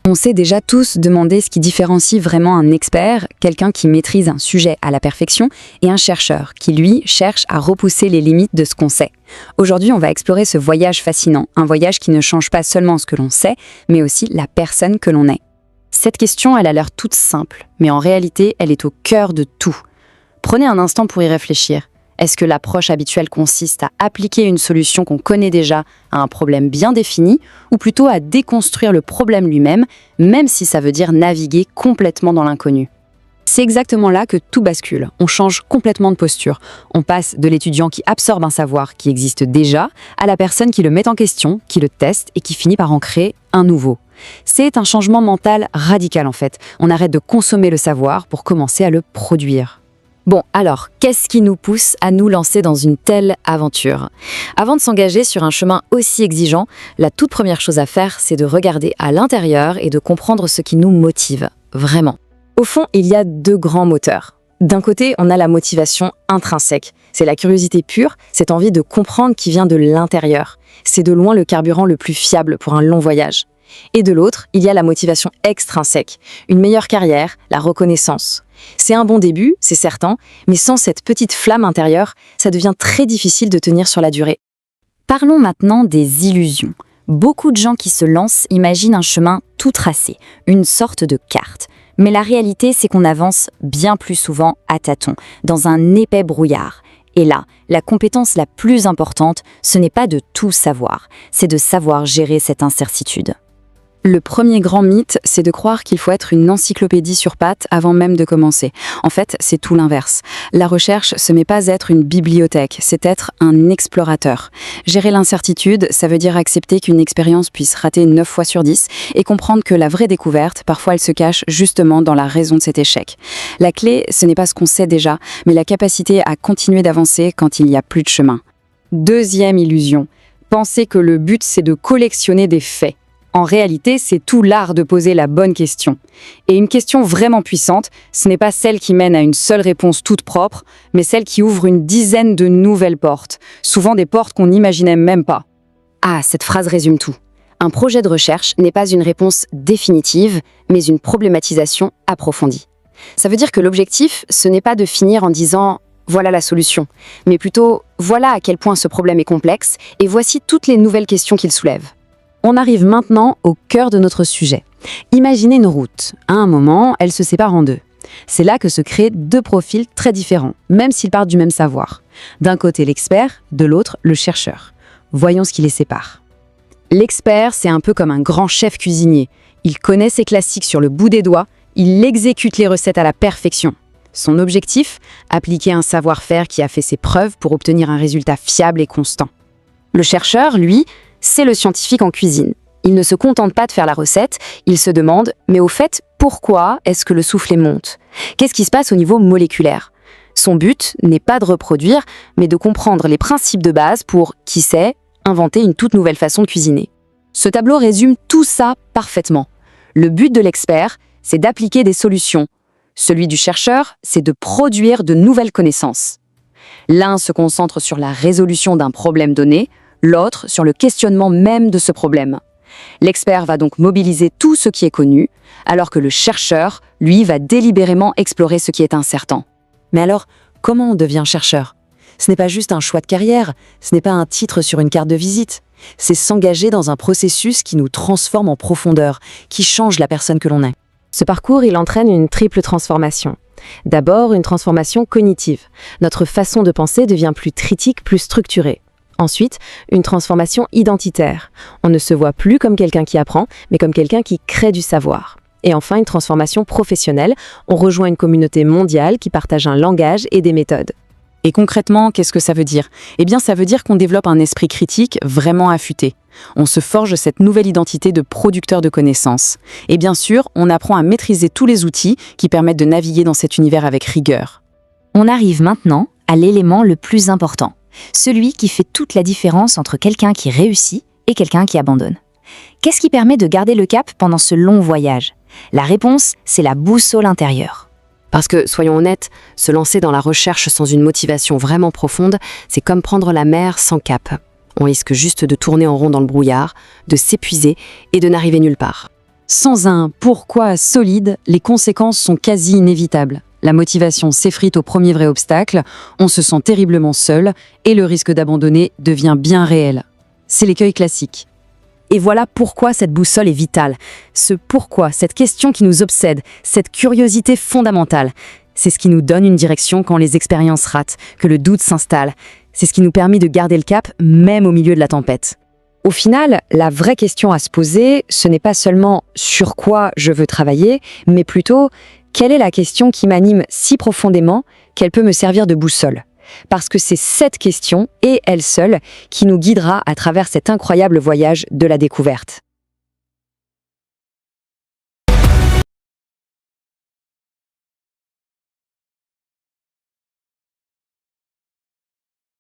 On sait déjà tous demander ce qui différencie vraiment un expert, quelqu'un qui maîtrise un sujet à la perfection, et un chercheur qui, lui, cherche à repousser les limites de ce qu'on sait. Aujourd'hui, on va explorer ce voyage fascinant, un voyage qui ne change pas seulement ce que l'on sait, mais aussi la personne que l'on est. Cette question, elle a l'air toute simple, mais en réalité, elle est au cœur de tout. Prenez un instant pour y réfléchir. Est-ce que l'approche habituelle consiste à appliquer une solution qu'on connaît déjà à un problème bien défini, ou plutôt à déconstruire le problème lui-même, même si ça veut dire naviguer complètement dans l'inconnu ? C'est exactement là que tout bascule. On change complètement de posture. On passe de l'étudiant qui absorbe un savoir qui existe déjà à la personne qui le met en question, qui le teste et qui finit par en créer un nouveau. C'est un changement mental radical en fait. On arrête de consommer le savoir pour commencer à le produire. Bon, alors, qu'est-ce qui nous pousse à nous lancer dans une telle aventure ? Avant de s'engager sur un chemin aussi exigeant, la toute première chose à faire, c'est de regarder à l'intérieur et de comprendre ce qui nous motive, vraiment. Au fond, il y a deux grands moteurs. D'un côté, on a la motivation intrinsèque. C'est la curiosité pure, cette envie de comprendre qui vient de l'intérieur. C'est de loin le carburant le plus fiable pour un long voyage. Et de l'autre, il y a la motivation extrinsèque, une meilleure carrière, la reconnaissance. C'est un bon début, c'est certain, mais sans cette petite flamme intérieure, ça devient très difficile de tenir sur la durée. Parlons maintenant des illusions. Beaucoup de gens qui se lancent imaginent un chemin tout tracé, une sorte de carte. Mais la réalité, c'est qu'on avance bien plus souvent à tâtons, dans un épais brouillard. Et là, la compétence la plus importante, ce n'est pas de tout savoir, c'est de savoir gérer cette incertitude. Le premier grand mythe, c'est de croire qu'il faut être une encyclopédie sur pattes avant même de commencer. En fait, c'est tout l'inverse. La recherche, ce n'est pas être une bibliothèque, c'est être un explorateur. Gérer l'incertitude, ça veut dire accepter qu'une expérience puisse rater 9 fois sur 10 et comprendre que la vraie découverte, parfois elle se cache justement dans la raison de cet échec. La clé, ce n'est pas ce qu'on sait déjà, mais la capacité à continuer d'avancer quand il n'y a plus de chemin. Deuxième illusion, penser que le but c'est de collectionner des faits. En réalité, c'est tout l'art de poser la bonne question. Et une question vraiment puissante, ce n'est pas celle qui mène à une seule réponse toute propre, mais celle qui ouvre une dizaine de nouvelles portes, souvent des portes qu'on n'imaginait même pas. Ah, cette phrase résume tout. Un projet de recherche n'est pas une réponse définitive, mais une problématisation approfondie. Ça veut dire que l'objectif, ce n'est pas de finir en disant « voilà la solution », mais plutôt « voilà à quel point ce problème est complexe et voici toutes les nouvelles questions qu'il soulève ». On arrive maintenant au cœur de notre sujet. Imaginez une route. À un moment, elle se sépare en deux. C'est là que se créent deux profils très différents, même s'ils partent du même savoir. D'un côté l'expert, de l'autre le chercheur. Voyons ce qui les sépare. L'expert, c'est un peu comme un grand chef cuisinier. Il connaît ses classiques sur le bout des doigts, il exécute les recettes à la perfection. Son objectif, appliquer un savoir-faire qui a fait ses preuves pour obtenir un résultat fiable et constant. Le chercheur, lui, c'est le scientifique en cuisine. Il ne se contente pas de faire la recette, il se demande « mais au fait, pourquoi est-ce que le soufflet monte ? Qu'est-ce qui se passe au niveau moléculaire ?» Son but n'est pas de reproduire, mais de comprendre les principes de base pour, qui sait, inventer une toute nouvelle façon de cuisiner. Ce tableau résume tout ça parfaitement. Le but de l'expert, c'est d'appliquer des solutions. Celui du chercheur, c'est de produire de nouvelles connaissances. L'un se concentre sur la résolution d'un problème donné, l'autre sur le questionnement même de ce problème. L'expert va donc mobiliser tout ce qui est connu, alors que le chercheur, lui, va délibérément explorer ce qui est incertain. Mais alors, comment on devient chercheur ? Ce n'est pas juste un choix de carrière, ce n'est pas un titre sur une carte de visite. C'est s'engager dans un processus qui nous transforme en profondeur, qui change la personne que l'on est. Ce parcours, il entraîne une triple transformation. D'abord, une transformation cognitive. Notre façon de penser devient plus critique, plus structurée. Ensuite, une transformation identitaire. On ne se voit plus comme quelqu'un qui apprend, mais comme quelqu'un qui crée du savoir. Et enfin, une transformation professionnelle. On rejoint une communauté mondiale qui partage un langage et des méthodes. Et concrètement, qu'est-ce que ça veut dire ? Eh bien, ça veut dire qu'on développe un esprit critique vraiment affûté. On se forge cette nouvelle identité de producteur de connaissances. Et bien sûr, on apprend à maîtriser tous les outils qui permettent de naviguer dans cet univers avec rigueur. On arrive maintenant à l'élément le plus important. Celui qui fait toute la différence entre quelqu'un qui réussit et quelqu'un qui abandonne. Qu'est-ce qui permet de garder le cap pendant ce long voyage ? La réponse, c'est la boussole intérieure. Parce que, soyons honnêtes, se lancer dans la recherche sans une motivation vraiment profonde, c'est comme prendre la mer sans cap. On risque juste de tourner en rond dans le brouillard, de s'épuiser et de n'arriver nulle part. Sans un pourquoi solide, les conséquences sont quasi inévitables. La motivation s'effrite au premier vrai obstacle, on se sent terriblement seul et le risque d'abandonner devient bien réel. C'est l'écueil classique. Et voilà pourquoi cette boussole est vitale. Ce pourquoi, cette question qui nous obsède, cette curiosité fondamentale. C'est ce qui nous donne une direction quand les expériences ratent, que le doute s'installe. C'est ce qui nous permet de garder le cap, même au milieu de la tempête. Au final, la vraie question à se poser, ce n'est pas seulement sur quoi je veux travailler, mais plutôt quelle est la question qui m'anime si profondément qu'elle peut me servir de boussole. Parce que c'est cette question, et elle seule, qui nous guidera à travers cet incroyable voyage de la découverte.